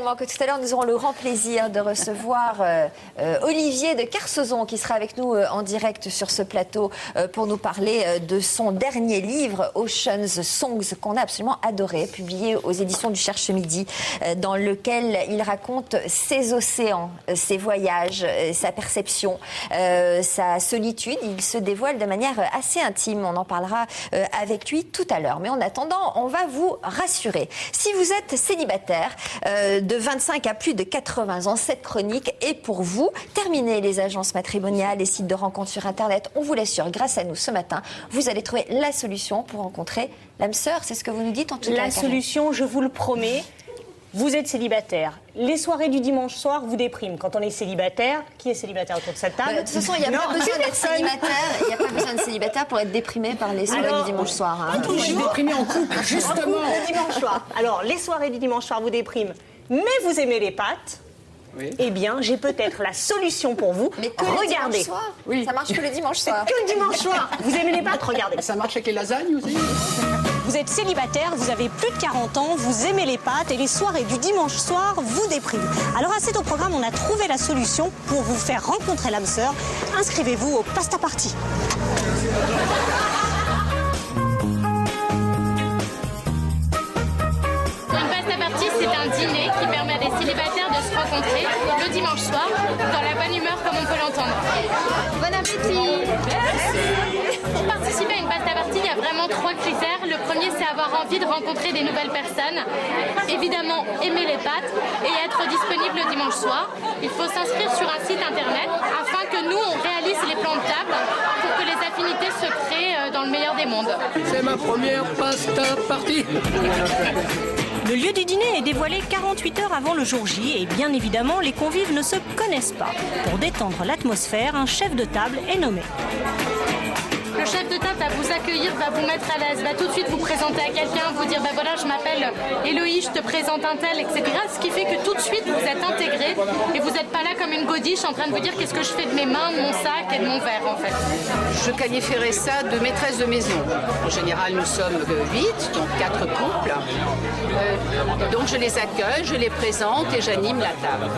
Que tout à l'heure, nous aurons le grand plaisir de recevoir Olivier de Carsozon qui sera avec nous en direct sur ce plateau pour nous parler de son dernier livre, Ocean's Songs, qu'on a absolument adoré, publié aux éditions du Cherche Midi, dans lequel il raconte ses océans, ses voyages, sa perception, sa solitude. Il se dévoile de manière assez intime. On en parlera avec lui tout à l'heure. Mais en attendant, on va vous rassurer. Si vous êtes célibataire, de 25 à plus de 80 ans, cette chronique est pour vous. Terminez les agences matrimoniales, les sites de rencontres sur Internet. On vous l'assure, grâce à nous ce matin, vous allez trouver la solution pour rencontrer l'âme sœur. C'est ce que vous nous dites en tout cas. La solution, je vous le promets. Vous êtes célibataire. Les soirées du dimanche soir vous dépriment. Quand on est célibataire, qui est célibataire autour de cette table? De toute façon, il n'y a pas besoin d'être célibataire. Il n'y a pas besoin de célibataire pour être déprimé par les soirées du dimanche soir. Hein. Je suis déprimée en couple, justement. Le dimanche soir. Alors, les soirées du dimanche soir vous dépriment, mais vous aimez les pâtes. Oui. Eh bien, j'ai peut-être la solution pour vous. Mais que regardez. Le dimanche soir. Oui. Ça marche que le dimanche soir. Que le dimanche soir. Vous aimez les pâtes? Regardez. Ça marche avec les lasagnes aussi. Vous êtes célibataire, vous avez plus de 40 ans, vous aimez les pâtes et les soirées du dimanche soir vous dépriment. Alors à cet au programme, on a trouvé la solution pour vous faire rencontrer l'âme sœur. Inscrivez-vous au Pasta Party. C'est un dîner qui permet à des célibataires de se rencontrer le dimanche soir dans la bonne humeur comme on peut l'entendre. Bon appétit! Pour participer à une pasta party, il y a vraiment 3 critères. Le premier, c'est avoir envie de rencontrer des nouvelles personnes. Évidemment, aimer les pâtes et être disponible le dimanche soir. Il faut s'inscrire sur un site internet afin que nous, on réalise les plans de table pour que les affinités se créent dans le meilleur des mondes. C'est ma première pasta party. Le lieu du dîner est dévoilé 48 heures avant le jour J et bien évidemment, les convives ne se connaissent pas. Pour détendre l'atmosphère, un chef de table est nommé. Le chef de table va vous accueillir, va vous mettre à l'aise, va tout de suite vous présenter à quelqu'un, vous dire voilà, je m'appelle Héloïse, je te présente un tel, etc. Ce qui fait que tout de suite vous êtes intégré et vous n'êtes pas là comme une godiche en train de vous dire qu'est-ce que je fais de mes mains, de mon sac et de mon verre en fait. Je qualifierais ça de maîtresse de maison. En général, nous sommes 8, donc 4 couples. Donc je les accueille, je les présente et j'anime la table.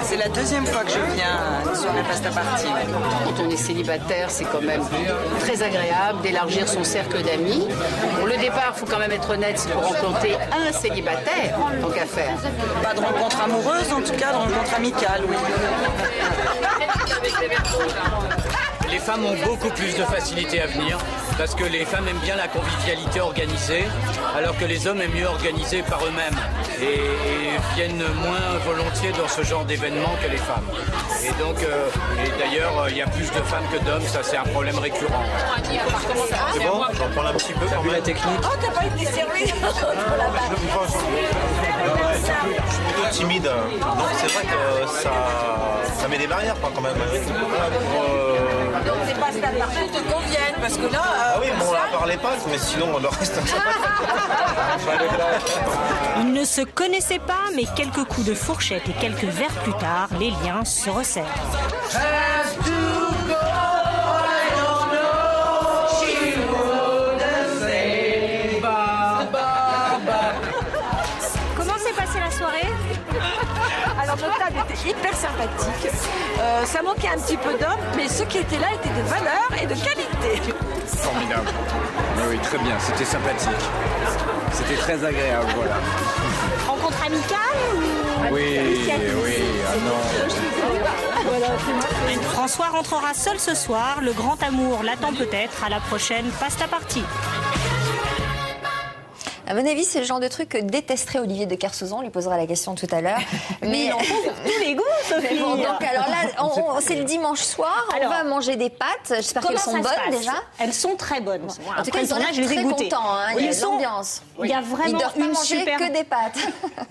C'est la deuxième fois que je viens sur la pasta party. Quand on est célibataire, c'est quand même très agréable d'élargir son cercle d'amis. Pour le départ, il faut quand même être honnête, c'est pour rencontrer un célibataire, tant qu'à faire. Pas de rencontre amoureuse, en tout cas de rencontre amicale, oui. Les femmes ont beaucoup plus de facilité à venir parce que les femmes aiment bien la convivialité organisée alors que les hommes aiment mieux organiser par eux-mêmes et viennent moins volontiers dans ce genre d'événements que les femmes. Et donc, d'ailleurs, il y a plus de femmes que d'hommes, ça c'est un problème récurrent. C'est bon, j'en parle un petit peu. T'as vu la technique? Oh, t'as pas été servi. Je suis plutôt timide, donc c'est vrai que ça met des barrières quand même. Donc les pastas party te conviennent parce que là... Ah oui, bon, on parlait pas, mais sinon le reste... Ils ne se connaissaient pas, mais quelques coups de fourchette et quelques verres plus tard, les liens se resserrent. Comment s'est passée la soirée? Alors notre table était hyper sympathique, ça manquait un petit peu d'hommes, mais ceux qui étaient là étaient de valeur et de qualité. Formidable. Oui, très bien, c'était sympathique. C'était très agréable, voilà. Rencontre amicale ou... Oui, ah non. François rentrera seul ce soir, le grand amour l'attend peut-être à la prochaine Pasta Party. À mon avis, c'est le genre de truc que détesterait Olivier de Carsozon. On lui posera la question tout à l'heure. Mais il en faut pour tous les goûts, Sophie. Bon, donc, alors là, c'est le dimanche soir. On va manger des pâtes. J'espère qu'elles sont bonnes déjà. Elles sont très bonnes. En tout cas, ils ont l'air très contents. Hein. Il y a de l'ambiance. Il y a vraiment ils doivent pas manger que des pâtes.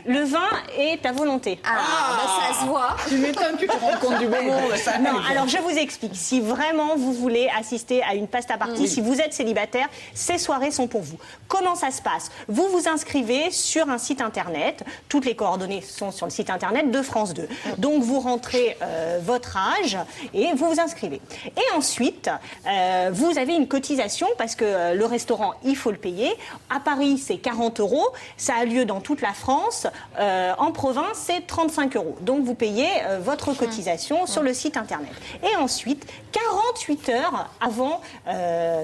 Le vin est à volonté. Ça se voit. Tu m'étonnes que tu te rends compte du bon mot. Non, alors je vous explique. Si vraiment vous voulez assister à une pasta party, si vous êtes célibataire, ces soirées sont pour vous. Comment ça se passe? vous vous inscrivez sur un site internet. Toutes les coordonnées sont sur le site internet de France 2. Donc vous rentrez votre âge et vous vous inscrivez. Et ensuite, vous avez une cotisation parce que le restaurant, il faut le payer. À Paris, c'est 40 €. Ça a lieu dans toute la France. En province, c'est 35 €. Donc vous payez votre cotisation sur le site internet. Et ensuite, 48 heures avant,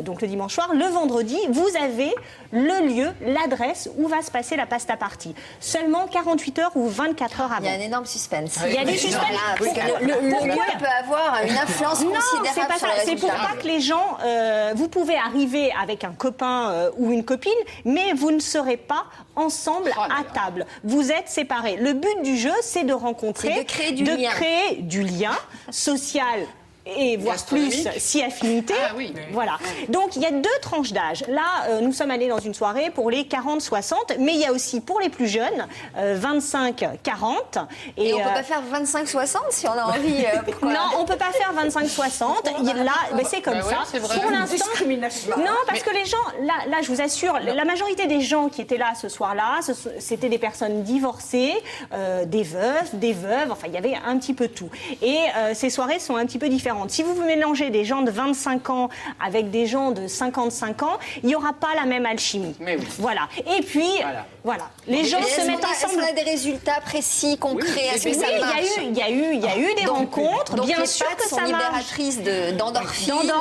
donc le dimanche soir, le vendredi, vous avez le lieu, l'adresse où va se passer la pasta party. Seulement 48 heures ou 24 heures avant. Il y a un énorme suspense. Il y a des suspens. Parce que le lieu peut avoir une influence considérable c'est pas sur ça. le C'est pour résultat. pas que les gens... vous pouvez arriver avec un copain ou une copine, mais vous ne serez pas ensemble à table. Vous êtes séparés. Le but du jeu, c'est de rencontrer... C'est de créer du lien. Social et voire plus si affinité. Ah oui. Voilà. Donc il y a 2 tranches d'âge. Là, nous sommes allés dans une soirée pour les 40-60, mais il y a aussi pour les plus jeunes, 25-40. Et on peut pas faire 25-60 si on a envie. Non, on peut pas faire 25-60. Là, mais c'est comme ça. c'est vrai. Pour l'instant, non, parce que les gens, là, je vous assure, la majorité des gens qui étaient là ce soir-là, c'était des personnes divorcées, des veufs, des veuves. Enfin, il y avait un petit peu tout. Et ces soirées sont un petit peu différentes. Si vous mélangez des gens de 25 ans avec des gens de 55 ans, il n'y aura pas la même alchimie. Mais oui. Voilà. Et puis, voilà. Les gens se mettent ensemble. Est-ce qu'on a des résultats précis, concrets? Est-ce que ça marche? Il y a eu des rencontres. Donc bien les sûr pâtes que sont ça marche. libératrices d'endorphines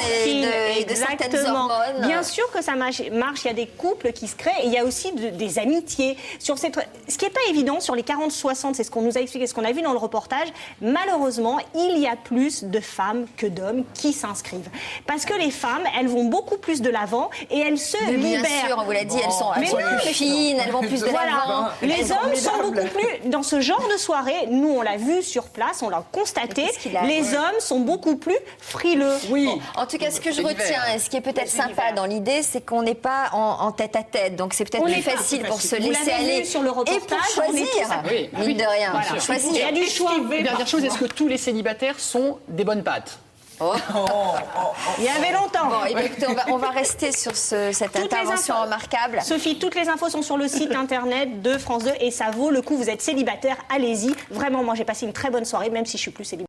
et de certaines exactement. hormones. Bien sûr que ça marche. Il y a des couples qui se créent et il y a aussi des amitiés. Ce qui n'est pas évident sur les 40-60, c'est ce qu'on nous a expliqué, ce qu'on a vu dans le reportage. Malheureusement, il y a plus de femmes que d'hommes qui s'inscrivent. Parce que les femmes, elles vont beaucoup plus de l'avant et elles se libèrent. Bien sûr, on vous l'a dit, elles sont plus fines, elles vont plus de l'avant. Les hommes sont beaucoup plus... Dans ce genre de soirée, nous, on l'a vu sur place, on l'a constaté, les hommes sont beaucoup plus frileux. Oui. Bon, en tout cas, ce que je retiens, et ce qui est peut-être sympa dans l'idée, c'est qu'on n'est pas en tête-à-tête. Donc, c'est peut-être plus facile pour se laisser aller sur le reportage, et pour choisir, mine de rien. Voilà. Choisir. Il y a du choix. Dernière chose, est-ce que tous les célibataires sont des bonnes pâtes? Il y avait longtemps. Bon, écoutez, on va rester sur cette intervention remarquable. Sophie, toutes les infos sont sur le site internet de France 2 et ça vaut le coup. Vous êtes célibataire, allez-y. Vraiment, moi j'ai passé une très bonne soirée, même si je suis plus célibataire.